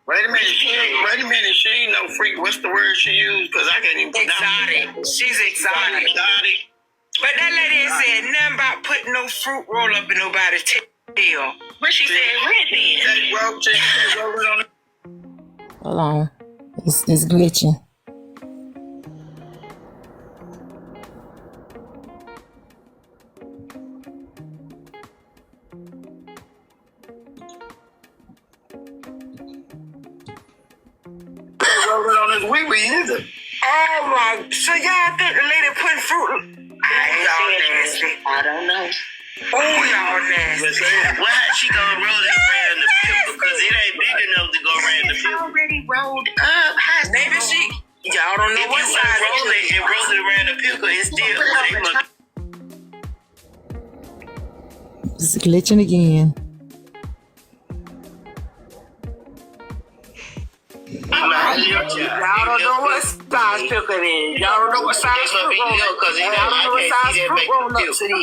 Wait a minute. She ain't no freak. What's the word she used? Because I can't even pronounce it. Exotic. She's exotic. But that lady ain't said nothing about putting no fruit roll up in nobody's tail. What she said, red then. Hold on. It's glitching. On his wee-wee either. Oh my, so y'all think the lady putting fruit? Y'all nasty. I don't know. Oh, y'all nasty. Why she gonna roll it around the pip? Because it ain't big enough to go around the pip. Already rolled up. Maybe she, y'all don't know what size roll it and roll it around the pickle, it's still It's glitching again. Y'all don't know what size pickle it is. Y'all don't know what size fruit roll up. I'm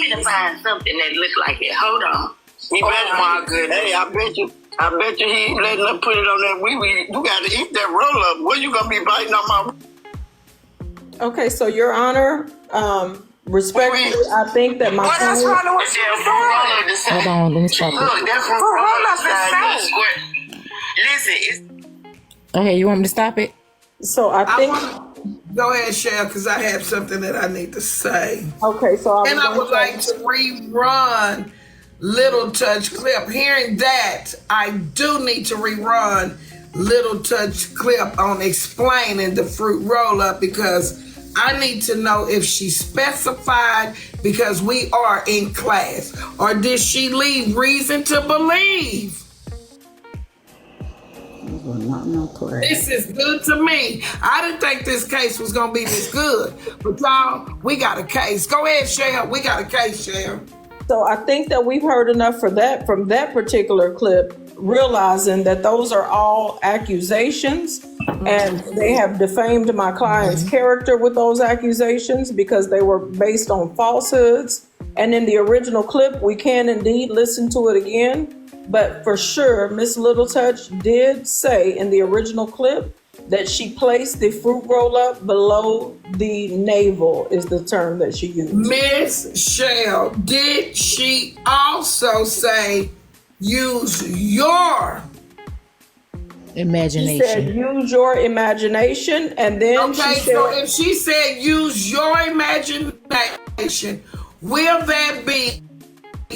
gonna find something that looks like it. Hold on. Oh my goodness. Hey, I bet you he ain't letting her put it on that wee-wee. You gotta eat that roll-up. What you gonna be biting on my... Okay, so Your Honor, respectfully, I think that my What else wrong with what she was doing? Hold on, let me stop it. Look, that's Fruit roll up is so. Listen, it's... Okay, you want me to stop it? So I think. Go ahead, Shell, because I have something that I need to say. Okay, so I would like to rerun Little Touch clip. Hearing that, I do need to rerun Little Touch clip on explaining the fruit roll up because I need to know if she specified because we are in class, or did she leave reason to believe? This is good to me. I didn't think this case was going to be this good. But y'all, we got a case. Go ahead, Shell. We got a case, Shell. So I think that we've heard enough for that from that particular clip, realizing that those are all accusations and they have defamed my client's character with those accusations because they were based on falsehoods. And in the original clip, we can indeed listen to it again. But for sure, Miss Little Touch did say in the original clip that she placed the fruit roll up below the navel is the term that she used. Miss Shell, did she also use your imagination? She said use your imagination, and then she said, so if she said use your imagination, will that be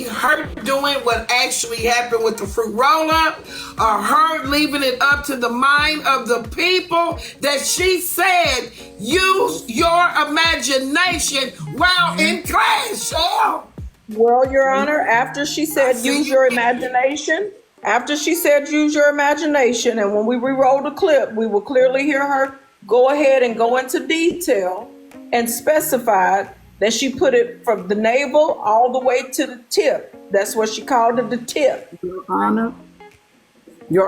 her doing what actually happened with the fruit roll-up, or her leaving it up to the mind of the people that she said use your imagination while in class, Shell? Well, Your Honor, after she said use your imagination, and when we re-roll the clip, we will clearly hear her go ahead and go into detail and specify that she put it from the navel all the way to the tip. That's what she called it, the tip. Your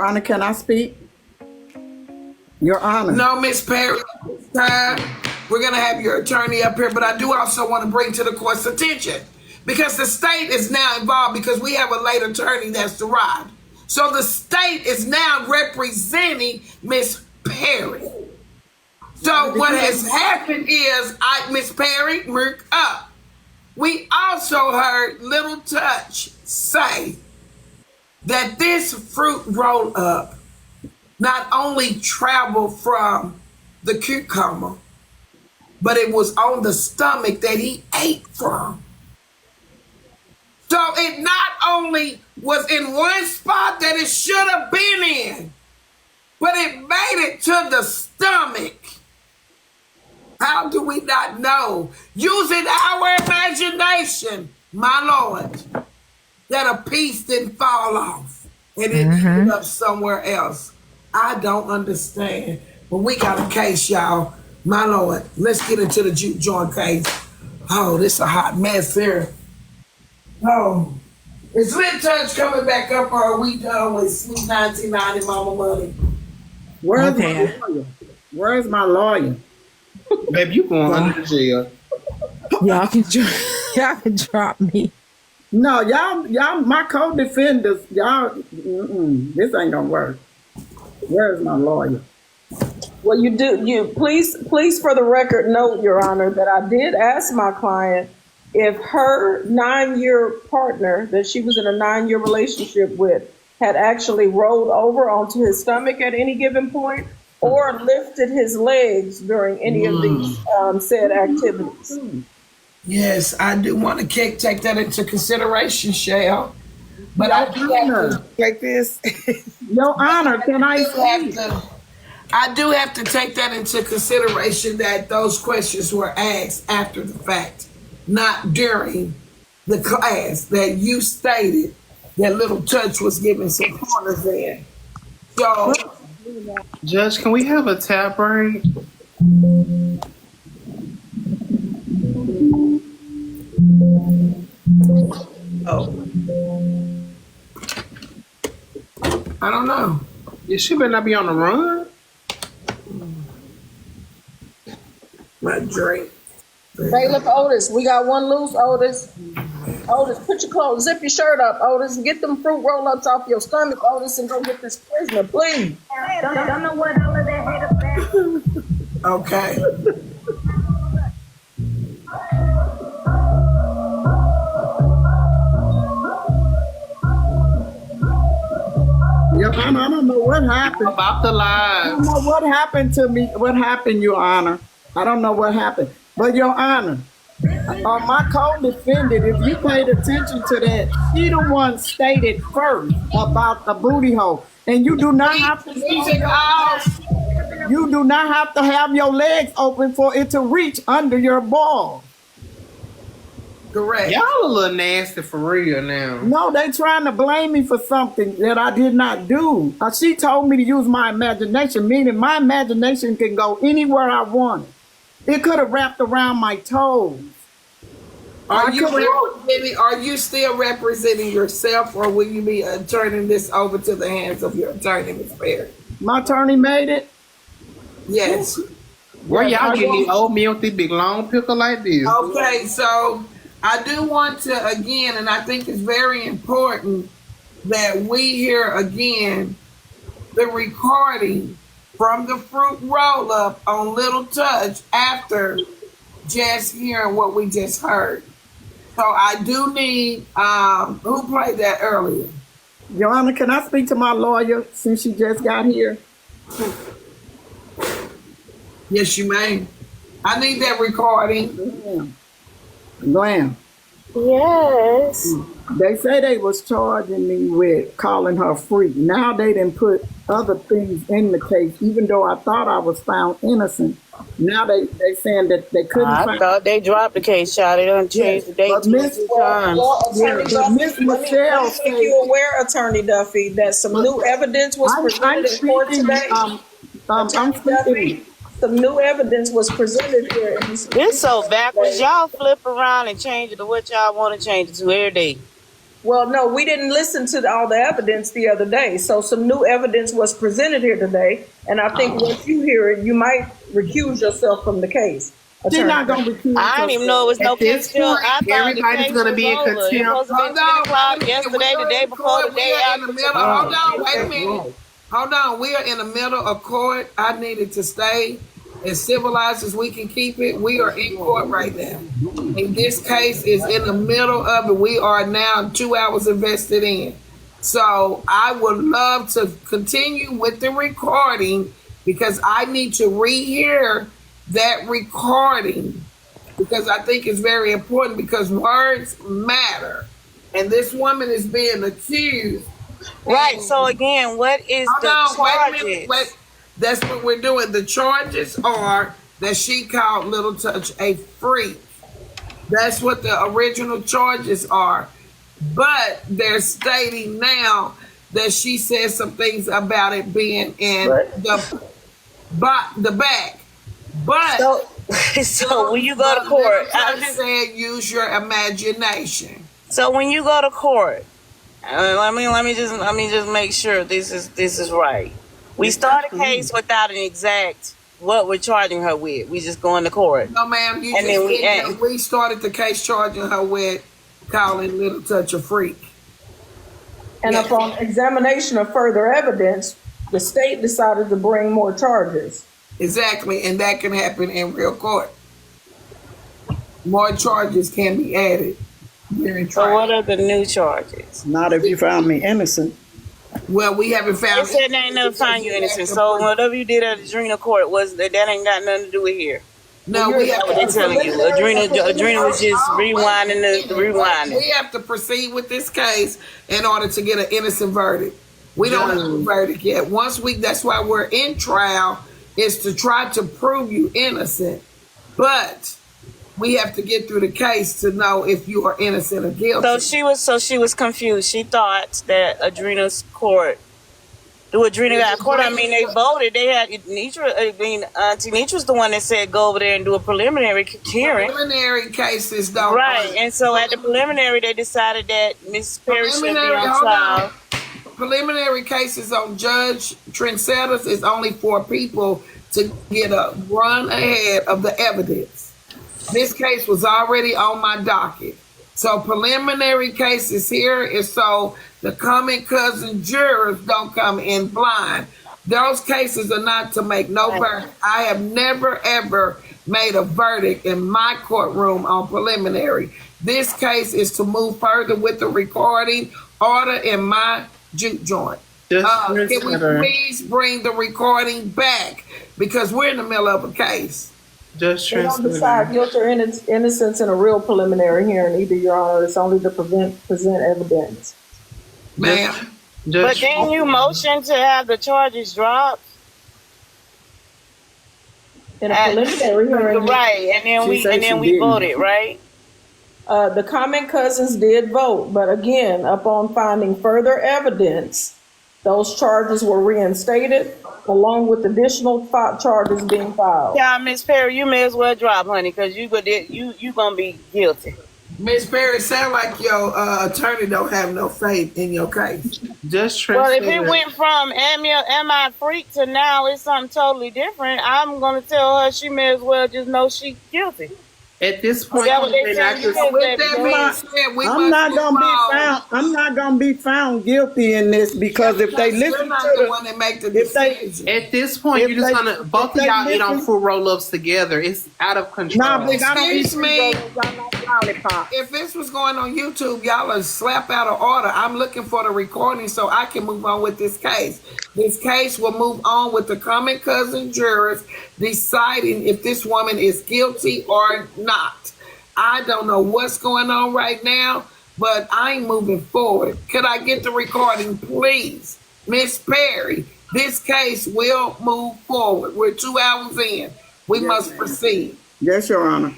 Honor, can I speak? Your Honor. No, Miss Perry, we're going to have your attorney up here, but I do also want to bring to the court's attention because the state is now involved because we have a late attorney that's the rod. So the state is now representing Miss Perry. So what has happened is, Miss Perry, work up. We also heard Little Touch say that this fruit roll up not only traveled from the cucumber, but it was on the stomach that he ate from. So it not only was in one spot that it should have been in, but it made it to the stomach. How do we not know? Using our imagination, my Lord, that a piece didn't fall off and it ended up somewhere else. I don't understand. But we got a case, y'all. My Lord, let's get into the juke joint case. Oh, this is a hot mess here. Oh, is Lit Touch coming back up or are we done with Sweet 1990 Mama Money? Where's my lawyer? Where's my lawyer? Baby, you going under the jail. Y'all can drop me. No, y'all, my co-defenders, y'all, this ain't gonna work. Where's my lawyer? Well, you please for the record note, Your Honor, that I did ask my client if her 9-year partner that she was in a 9-year relationship with had actually rolled over onto his stomach at any given point or lifted his legs during any of these said activities. Yes, I do want to take that into consideration, Shell. But I do have to, Like this. Your Honor, can I say? I do have to take that into consideration that those questions were asked after the fact, not during the class that you stated that Little Touch was giving some pointers in. So, Judge, can we have a tap break? I don't know. Yeah, she better not be on the run. My drink. Bailiff Otis, we got one loose, Otis. Otis, put your clothes, zip your shirt up, Otis, and get them fruit roll-ups off your stomach, Otis, and go get this prisoner, please. Don't know what all of that hate about. Okay. Your Honor, I don't know what happened. About the I don't lives. know what happened to me. What happened, Your Honor? I don't know what happened. But Your Honor, my co-defendant, if you paid attention to that, she the one stated first about the booty hole. And you do not have to you do not have to have your legs open for it to reach under your balls. Correct. Y'all a little nasty for real now. No, they trying to blame me for something that I did not do. She told me to use my imagination, meaning my imagination can go anywhere I want. It could have wrapped around my toes. Are you still representing yourself, or will you be turning this over to the hands of your attorney, Ms. Perry? My attorney made it. Yes. Where y'all getting these oatmeal with this big long pickle like this? Okay, so I do want to again, and I think it's very important that we hear again the recording from the fruit roll up on Little Touch after just hearing what we just heard. So I do need who played that earlier? Your Honor, can I speak to my lawyer since she just got here? Yes, you may. I need that recording. Glam. Yes. They say they was charging me with calling her freak. Now they didn't put other things in the case, even though I thought I was found innocent. Now they saying that they couldn't I find. thought they dropped the case, child. They done changed the date But 2 Miss- times. Attorney but Duffy, Miss let me Michelle make you aware, Attorney Duffy, that some new evidence was presented in court today. I'm Attorney speaking. Duffy, some new evidence was presented here. in this- It's so backwards. Y'all flip around and change it to what y'all want to change it to every day. Well, no, we didn't listen to all the evidence the other day. So some new evidence was presented here today. And I think once you hear it, you might recuse yourself from the case. She's Attorney not gonna recuse I didn't even know it was no At this case still. point, I thought the everybody's case gonna was be in over. It contempt. was supposed to be 10 o'clock yesterday, the day before, the day after. Hold on, wait a minute. Hold on, we are in the middle of court. I needed to stay as civilized as we can keep it. We are in court right now. And this case is in the middle of it. We are now 2 hours invested in. So I would love to continue with the recording because I need to rehear that recording because I think it's very important because words matter. And this woman is being accused. Right, so again, what is the charges? Wait. That's what we're doing. The charges are that she called Little Touch a freak. That's what the original charges are. But they're stating now that she said some things about it being in the back. But So when you go to court, I said use your imagination. so when you go to court, let me just make sure this is right. We start a case without an exact what we're charging her with. We just go into court. No, ma'am. You And just then we said act. we started the case charging her with calling Little Touch a freak. And Yes. upon examination of further evidence, the state decided to bring more charges. Exactly, and that can happen in real court. More charges can be added during So trial. what are the new charges? Not if you found me innocent. Well, we haven't They found. said they ain't never find you innocent. So whatever you did at Adrena Court was that ain't got nothing to do with here. No, we have What they telling you? Adrena was just rewinding the rewinding. We have to proceed with this case in order to get an innocent verdict. We don't have a verdict yet. That's why we're in trial, is to try to prove you innocent. But we have to get through the case to know if you are innocent or guilty. So she was confused. She thought that Adrena's court, the Adrena got court. I mean, they voted. They had Auntie Nitra's the one that said go over there and do a preliminary hearing. Preliminary cases don't. Right, and so at the preliminary, they decided that Miss Perry should be on trial. Preliminary cases on Judge Trendsetters is only for people to get a run ahead of the evidence. This case was already on my docket. So preliminary cases here is so the common cousin jurors don't come in blind. Those cases are not to make no verdict. I have never, ever made a verdict in my courtroom on preliminary. This case is to move further with the recording order in my juke joint. Can we please bring the recording back? Because we're in the middle of a case. They don't decide guilt or innocence in a real preliminary hearing either, Your Honor. It's only to present evidence. Ma'am. But didn't you motion to have the charges dropped? In a preliminary hearing. Right, and then we voted, right? The common cousins did vote, but again, upon finding further evidence, those charges were reinstated, along with additional charges being filed. Yeah, Miss Perry, you may as well drop, honey, because you gonna be guilty. Miss Perry, sound like your attorney don't have no faith in your case. Well, if it went from am I freak to now it's something totally different, I'm gonna tell her she may as well just know she's guilty. At this point, I'm not gonna be found guilty in this, because if they listen to the one that make the decision. At this point, you're just gonna both of y'all eat on fruit roll-ups together. It's out of control. Excuse me. If this was going on YouTube, y'all would slap out an order. I'm looking for the recording so I can move on with this case. This case will move on with the common cousin jurors deciding if this woman is guilty or not. I don't know what's going on right now, but I'm moving forward. Could I get the recording, please? Miss Perry, this case will move forward. We're 2 hours in. We must proceed. Yes, Your Honor.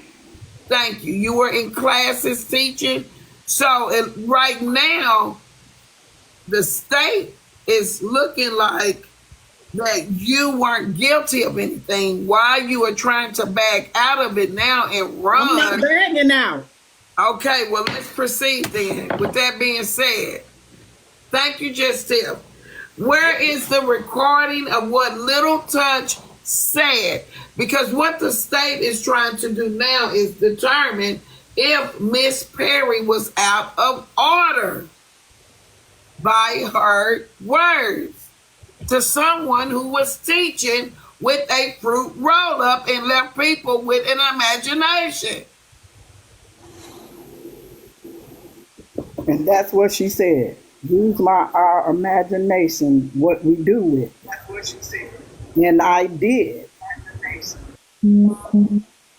Thank you. You were in classes teaching. So right now, the state is looking like that you weren't guilty of anything. Why you are trying to back out of it now and run? I'm not bagging out. Okay, well, let's proceed then. With that being said, thank you, Justin. Where is the recording of what Little Touch said? Because what the state is trying to do now is determine if Miss Perry was out of order by her words to someone who was teaching with a fruit roll-up and left people with an imagination. And that's what she said. Use our imagination, what we do with it. That's what she said. And I did.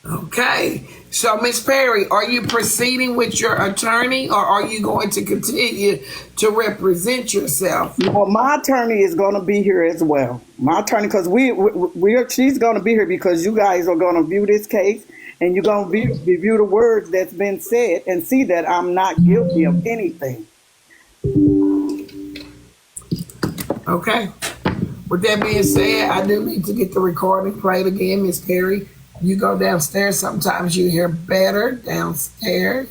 Okay. So, Miss Perry, are you proceeding with your attorney, or are you going to continue to represent yourself? Well, my attorney is going to be here as well. My attorney, because she's going to be here because you guys are going to view this case, and you're going to review the words that's been said and see that I'm not guilty of anything. Okay. With that being said, I do need to get the recording played again. Miss Perry, you go downstairs. Sometimes you hear better downstairs.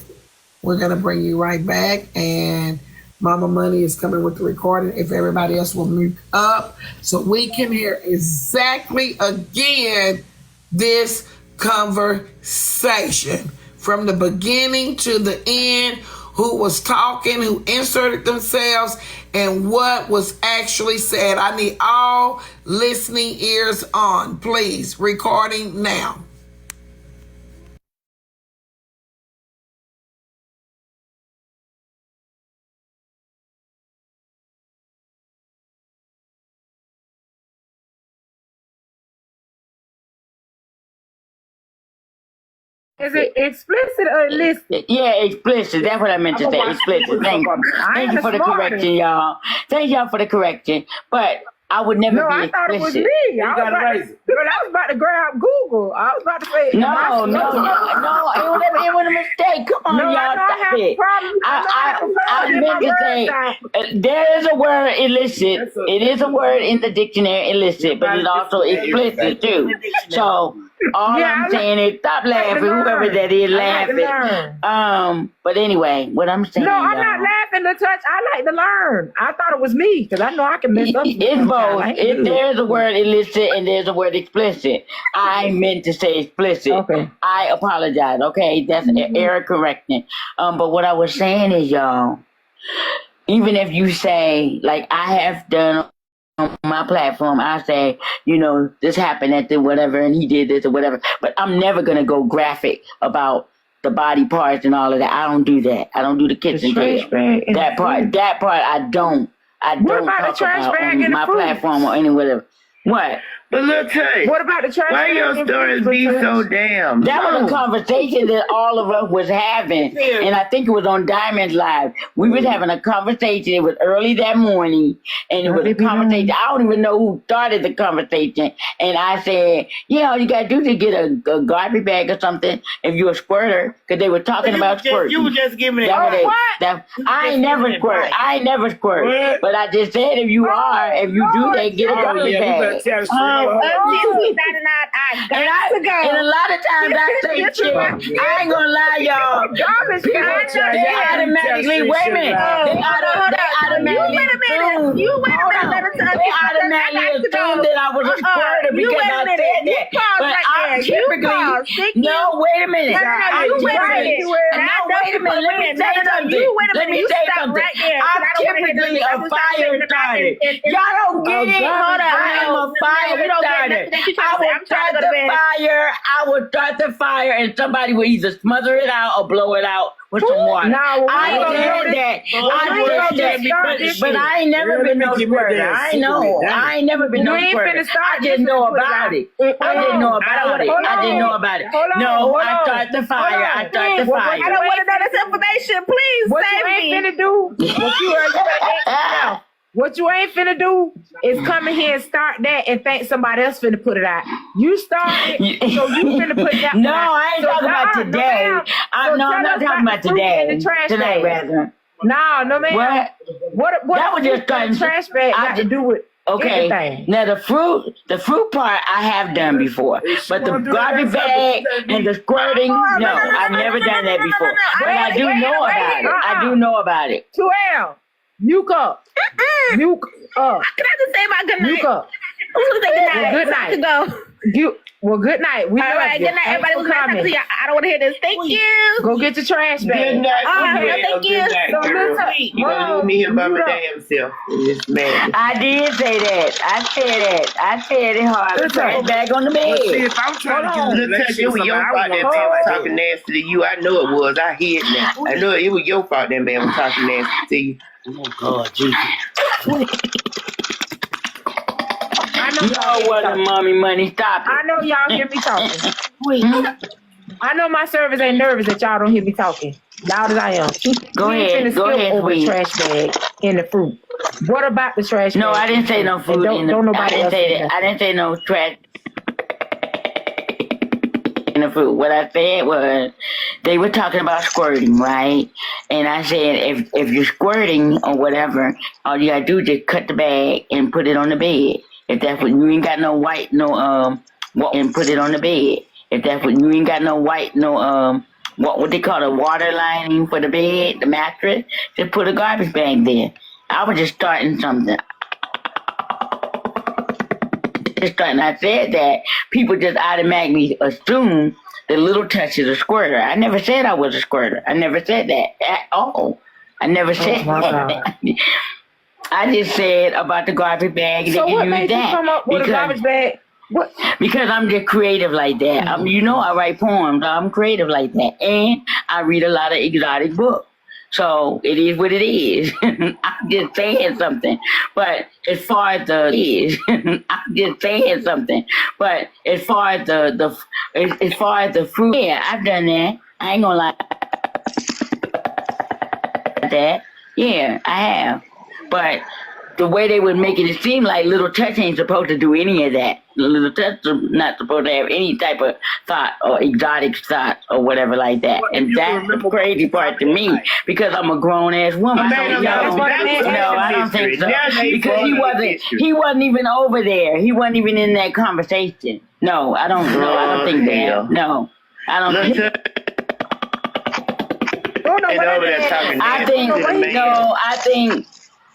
We're going to bring you right back. And Mama Money is coming with the recording. If everybody else will move up so we can hear exactly again this conversation from the beginning to the end. who was talking, who inserted themselves, and what was actually said. I need all listening ears on, please. Recording now. Is it explicit or illicit? Yeah, explicit. That's what I meant to say. Explicit. Thank you for the correction, y'all. Thank y'all for the correction. But I would never No, be I thought it was explicit. me. I was about to grab Google. I was about to say, No, it was a mistake. Come on, No, I y'all, know I stop have a it. problem. I meant to say, there is a word illicit. It is a word in the dictionary, illicit, but it's also explicit too. So all I'm saying is stop laughing, whoever that is laughing. But anyway, what I'm saying, No, I'm not laughing to touch. I like to learn. I thought it was me because I know I can mess up. It's both. There's a word illicit and there's a word explicit. I meant to say explicit. Okay. I apologize. Okay, that's an error correcting. But what I was saying is, y'all, even if you say, like I have done on my platform, I say, this happened at the whatever and he did this or whatever. But I'm never gonna go graphic about the body parts and all of that. I don't do that. I don't do the kitchen table. That part I don't. What about the talk trash about bag on and the my fruit? platform or any whatever. What? But look, hey, What about the trash? why bag your and stories fruit, be Touch? so damn? That was a conversation that all of us was having, and I think it was on Diamond Live. We was having a conversation. It was early that morning, and it was a conversation. I don't even know who started the conversation. And I said, all you gotta do is get a garbage bag or something if you're a squirter, because they were talking about squirting. You were just giving it. I ain't never squirt. I ain't never squirt. What? But I just said if you do that, get a garbage bag. And a lot of times I say shit. I ain't gonna lie, y'all. Garbage bag. They automatically, wait a minute. They automatically assume. They automatically assume that I was a squirter because I said that. But I'm typically, no, wait a minute. I'm typically, no, wait a minute. Let me say something. Let me say something. I'm typically a fire starter. Y'all don't get it. I am a fire starter. I will start the fire and somebody will either smother it out or blow it out with some water. I did that. But I ain't never been no squirter. I know. I ain't never been no squirter. I didn't know about it. I didn't know about it. No, I start the fire. I start the fire. I don't want to know this information. Please save me. What you ain't finna do is come in here and start that and think somebody else finna put it out. You started, so you finna put that No, out. I ain't talking about today. I'm not talking about today. Tonight, rather. No, man. What That was just the trash bag got to do with anything? Now the fruit part I have done before, but the garbage bag and the squirting, no, I've never done that before. But I do know about it. I do know about it. 2L, mute up. Mute up. Can I just say my good night? Mute up. I'm gonna say good night. Good I have to go. Well, good night. We All love right, you. good night, everybody. Thanks Was for nice talking to coming. you. I don't want to hear this. Thank you. Go get your trash bag. Good night. Thank you. So listen, You gonna leave me here by my damn self. It's mad. I did say that. I said it hard. Put it back on the bed. See, if I'm trying to get a relationship, it was your fault that man was talking nasty to you. I know it was. I hear it now. I know it was your fault that man was talking nasty to you. Oh God, Jesus. You know what, mommy money, stop it. I know y'all hear me talking. I know my service ain't nervous that y'all don't hear me talking. Loud as I am. Go ahead, over sweet. the trash bag and the fruit. What about the trash bag? No, I didn't say no food. Don't nobody else say that. I didn't say no trash in the food. What I said was they were talking about squirting, right? And I said if you're squirting or whatever, all you gotta do is just cut the bag and put it on the bed. If that's what you ain't got no white, and put it on the bed. If that's what you ain't got no white, what they call a water lining for the bed, the mattress, just put a garbage bag there. I was just starting something. I said that people just automatically assume that Little Touch is a squirter. I never said I was a squirter. I never said that at all. I never said that. I just said about the garbage bag. So they what can made use you that come up with a garbage bag? What? Because I'm just creative like that. You know, I write poems. I'm creative like that, and I read a lot of exotic books. So it is what it is. I'm just saying something. But as far as I'm just saying something. But as far as the fruit, yeah, I've done that. I ain't gonna lie. That, yeah, I have. But the way they would make it seem like Little Touch ain't supposed to do any of that. Little Touch is not supposed to have any type of thought or exotic thought or whatever like that. And that's the crazy part to me because I'm a grown ass woman. So, I don't think so. Because he wasn't even over there. He wasn't even in that conversation. No, I don't think that. No, I don't think. I think.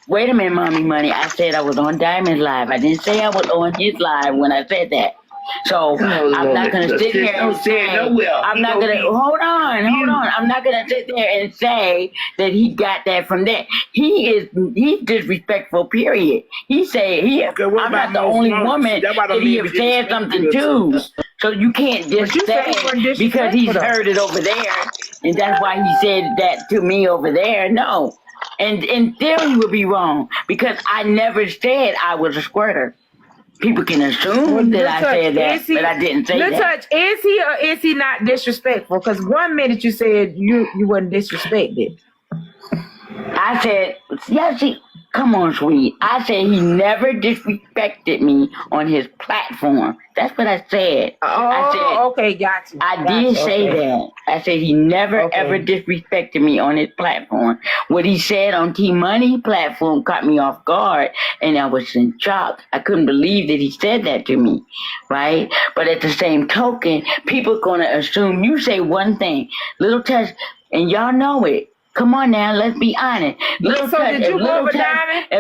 Wait a minute, Mommy Money. I said I was on Diamond's live. I didn't say I was on his live when I said that. So I'm not gonna sit here and say I'm not gonna hold on. I'm not gonna sit there and say that he got that from there. He's disrespectful. Period. I'm not the only woman that he have said something to. So you can't just say because he's heard it over there, and that's why he said that to me over there. No. And in theory, you would be wrong because I never said I was a squirter. People can assume that I said that, but I didn't say that. Touch, is he or is he not disrespectful? Because 1 minute you said you wasn't disrespected. I said, yes, come on, sweet. I said he never disrespected me on his platform. That's what I said. Okay, got you. I did say that. I said he never ever disrespected me on his platform. What he said on T-Money platform caught me off guard, and I was in shock. I couldn't believe that he said that to me, right? But at the same token, people gonna assume you say one thing, Little Touch, and y'all know it. Come on now, let's be honest. Little Touch, if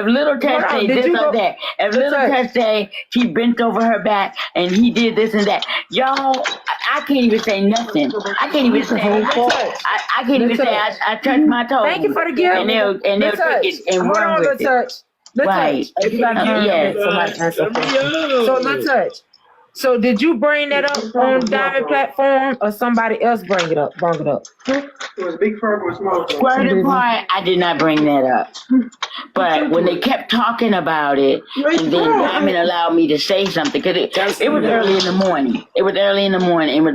Little Touch say this or that, if Little Touch say she bent over her back and he did this and that, y'all, I can't even say nothing. I can't even say I can't even say I touched my toes. Thank you for the gift. And they'll take it and run with it. Right. Yes. So Little Touch. So did you bring that up on Diamond platform or somebody else bring it up? Squirting part, I did not bring that up. But when they kept talking about it, and then Diamond allowed me to say something, because it was early in the morning. It was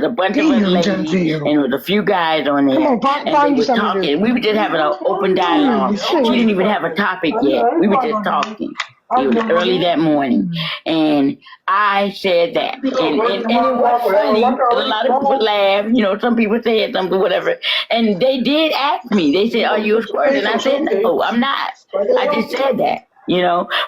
a bunch of other ladies, and it was a few guys on there, and they were talking. We were just having an open dialogue. She didn't even have a topic yet. We were just talking. It was early that morning, and I said that, and it was funny. A lot of people laughed. Some people said something, whatever, and they did ask me. They said, "Are you a squirt?" And I said, "No, I'm not." I just said that.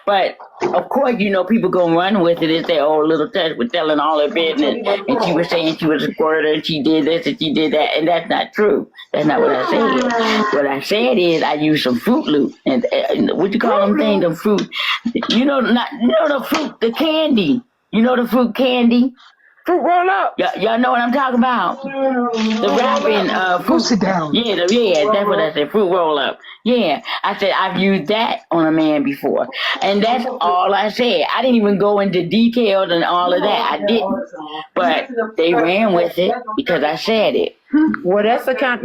But of course, people gonna run with it and say, "Oh, Little Touch was telling all her business, and she was saying she was a squirter, and she did this and she did that," and that's not true. That's not what I said. What I said is I used some Fruit Loop and what you call them things, the fruit. The fruit, the candy. The fruit candy. Fruit roll up. Y'all know what I'm talking about. The wrapping fruit. Sit down. Yeah, that's what I said. Fruit roll up. Yeah, I said I've used that on a man before, and that's all I said. I didn't even go into details and all of that. I didn't, but they ran with it because I said it. Well, that's I got a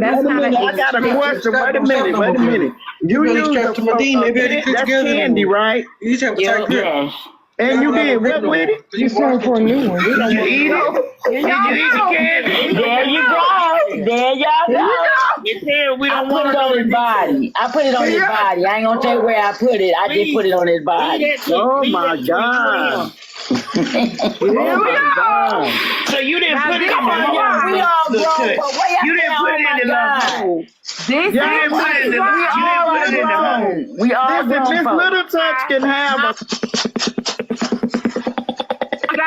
question. Wait a minute. You used that's candy, right? Yes. And you did what with it? You sold for a new one. Did you eat it? Did you eat the candy? There you go. There y'all go. I put it on his body. I ain't gonna tell you where I put it. I just put it on his body. Oh my God. So you didn't put it in the hole. We all grown, but where you didn't put it in the hole. We all grown. Miss Little Touch can have a.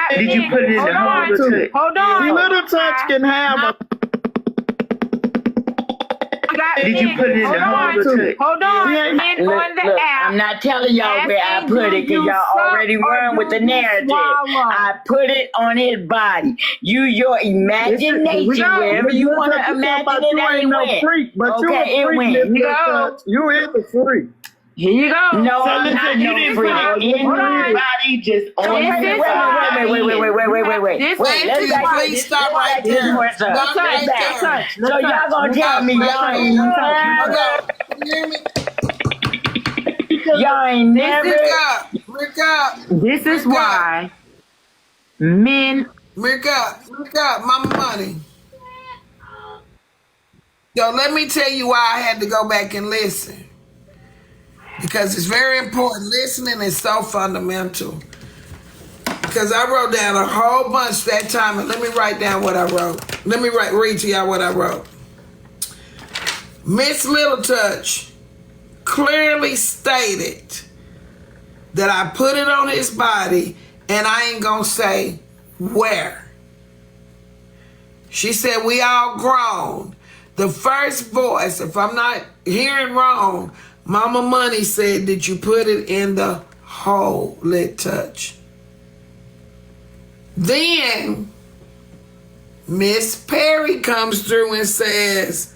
Did you put it in the hole? Hold on. Little Touch can have a. got Did you put it in hold the on, holder to hold on, men Look, on the look, app. I'm not telling y'all where I asking, put do it because you y'all suck already or run with do the you narrative. swallow? I put it on his body. Use your imagination wherever you want to imagine it, you and ain't it no went. freak, but Okay, you a it freak, went. Mr. Go. Touch. You is a freak. Here you go. No, So I'm listen, not you no didn't freak. put it in Hold on. his body, just on Wait, his wait, body. wait. This Wait, let's is back why. this. Please stop Let's right back this there. horse up. Stop Let's right back. there. So y'all gonna tell me y'all ain't y'all ain't never. Rick up. This is why men. Rick up, mama money. Yo, let me tell you why I had to go back and listen. Because it's very important. Listening is so fundamental. Because I wrote down a whole bunch that time, and let me write down what I wrote. Let me read to y'all what I wrote. Miss Little Touch clearly stated that I put it on his body, and I ain't gonna say where. She said, we all grown. The first voice, if I'm not hearing wrong, Mama Money said, did you put it in the hole, Lit Touch? Then Miss Perry comes through and says,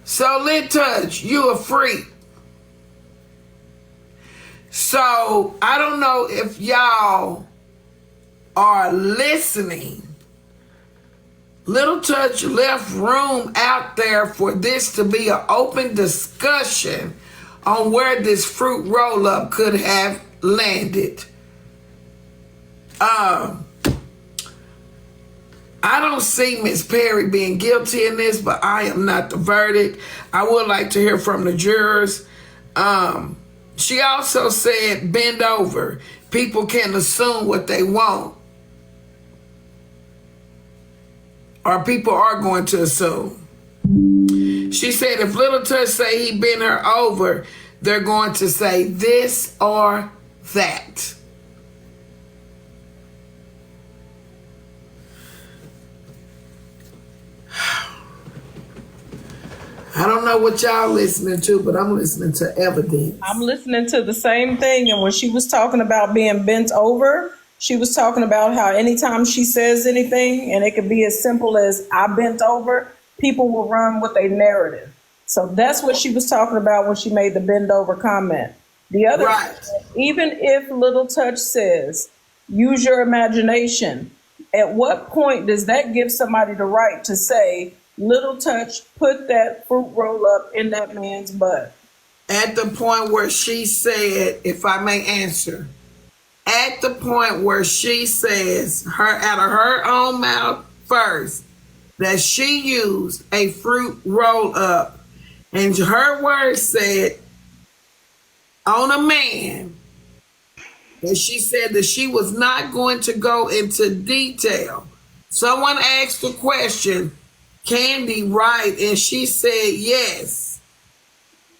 so Lit Touch, you a freak. So I don't know if y'all are listening. Little Touch left room out there for this to be an open discussion on where this fruit roll-up could have landed. I don't see Miss Perry being guilty in this, but I am not the verdict. I would like to hear from the jurors. She also said, bend over. People can assume what they want. Or people are going to assume. She said if Little Touch say he bent her over, they're going to say this or that. I don't know what y'all listening to, but I'm listening to evidence. I'm listening to the same thing. And when she was talking about being bent over, she was talking about how anytime she says anything, and it could be as simple as I bent over, people will run with a narrative. So that's what she was talking about when she made the bend over comment. The other, Right. even if Little Touch says, use your imagination, at what point does that give somebody the right to say, Little Touch put that fruit roll up in that man's butt? At the point where she said, if I may answer, at the point where she says out of her own mouth first that she used a fruit roll up, and her words said on a man, and she said that she was not going to go into detail. Someone asked the question, Candy right? And she said yes.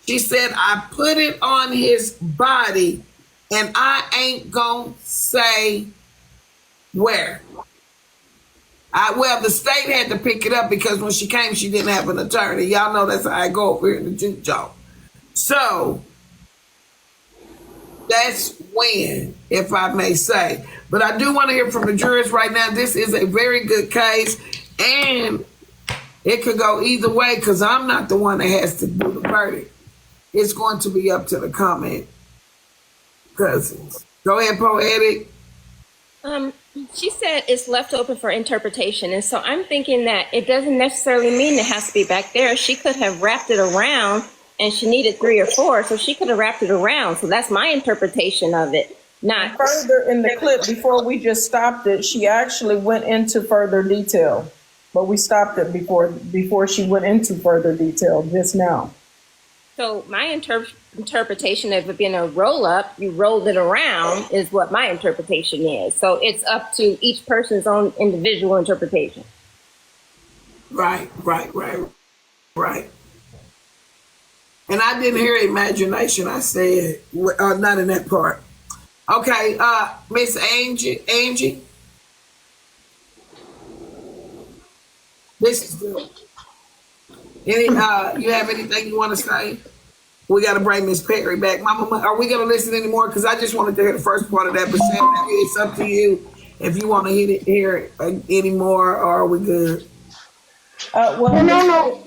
She said, I put it on his body, and I ain't gonna say where. Well, the state had to pick it up because when she came, she didn't have an attorney. Y'all know that's how I go over here in the juke joint. So that's when, if I may say. But I do want to hear from the jurors right now. This is a very good case, and it could go either way because I'm not the one that has to do the verdict. It's going to be up to the comment cousins. Go ahead, Poetic. She said it's left open for interpretation. And so I'm thinking that it doesn't necessarily mean it has to be back there. She could have wrapped it around, and she needed 3 or 4, so she could have wrapped it around. So that's my interpretation of it. Not further in the clip, before we just stopped it, she actually went into further detail. But we stopped it before she went into further detail just now. So my interpretation of it being a roll up, you rolled it around, is what my interpretation is. So it's up to each person's own individual interpretation. Right. And I didn't hear imagination. I said, not in that part. Okay, Miss Angie. This is good. Any, you have anything you want to say? We got to bring Miss Perry back. Mama, are we going to listen anymore? Because I just wanted to hear the first part of that. But Sam, it's up to you if you want to hear it anymore, or are we good? No,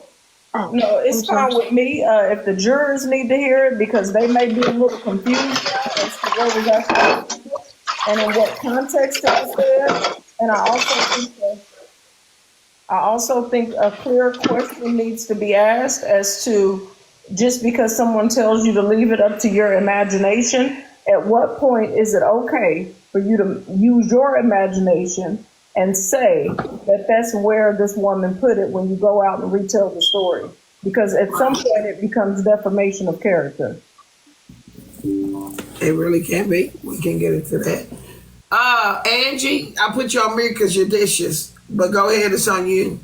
it's fine with me if the jurors need to hear it because they may be a little confused as to what was actually and in what context it was said. And I also think a clear question needs to be asked as to just because someone tells you to leave it up to your imagination, at what point is it okay for you to use your imagination and say that that's where this woman put it when you go out and retell the story? Because at some point it becomes defamation of character. It really can be. We can get into that. Angie, I put you on mute because you're dishes, but go ahead, it's on you.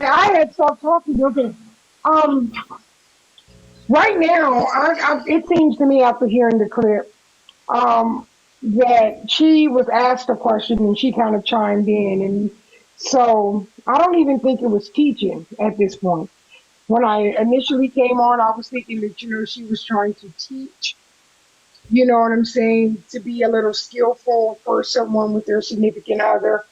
I had stopped talking. Okay. Right now, it seems to me after hearing the clip, that she was asked a question and she kind of chimed in. And so I don't even think it was teaching at this point. When I initially came on, I was thinking that, she was trying to teach, you know what I'm saying, to be a little skillful for someone with their significant other.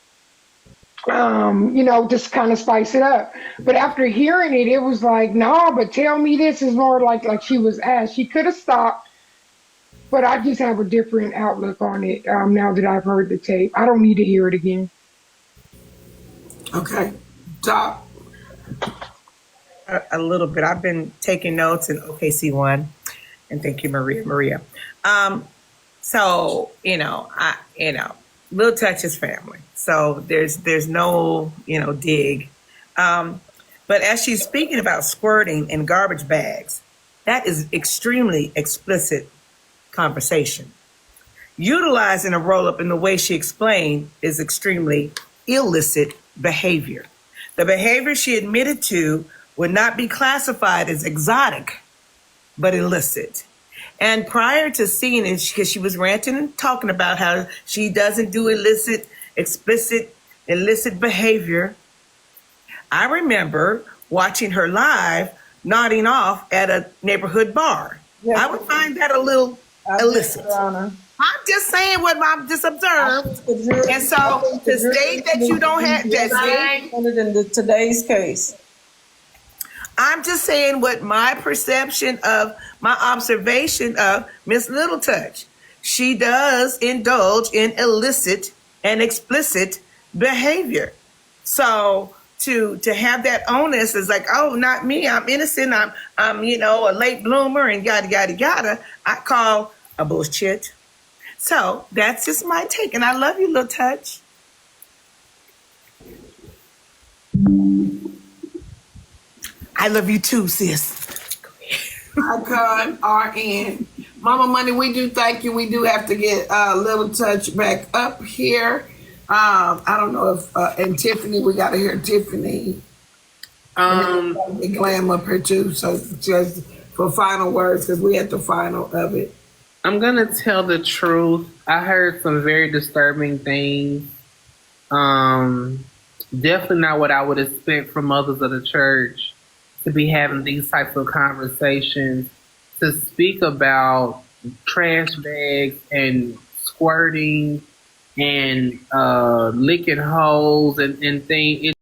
Just kind of spice it up. But after hearing it, it was like, no, but tell me this is more like she was asked. She could have stopped, but I just have a different outlook on it now that I've heard the tape. I don't need to hear it again. Okay. Doc. A little bit. I've been taking notes in OKC1, and thank you, Maria. So, Lil Touch is family. So there's no, dig. But as she's speaking about squirting in garbage bags, that is extremely explicit conversation. Utilizing a roll-up in the way she explained is extremely illicit behavior. The behavior she admitted to would not be classified as exotic, but illicit. And prior to seeing it, because she was ranting and talking about how she doesn't do illicit behavior, I remember watching her live nodding off at a neighborhood bar. Yes. I would find that a little illicit. I'm just saying what I've just observed. And so to state that you don't have that in today's case. I'm just saying what my perception of my observation of Miss Little Touch. She does indulge in illicit and explicit behavior. So to have that onus is like, oh, not me. I'm innocent. I'm a late bloomer and yada yada yada. I call a bullshit. So that's just my take, and I love you, Little Touch. I love you too, sis. Icon, RN. Mama Money, we do thank you. We do have to get Little Touch back up here. I don't know if, and Tiffany, we got to hear Tiffany. Glam up here too. So just for final words, because we at the final of it. I'm going to tell the truth. I heard some very disturbing things. Definitely not what I would expect from mothers of the church to be having these types of conversations, to speak about trash bags and squirting and licking holes and things.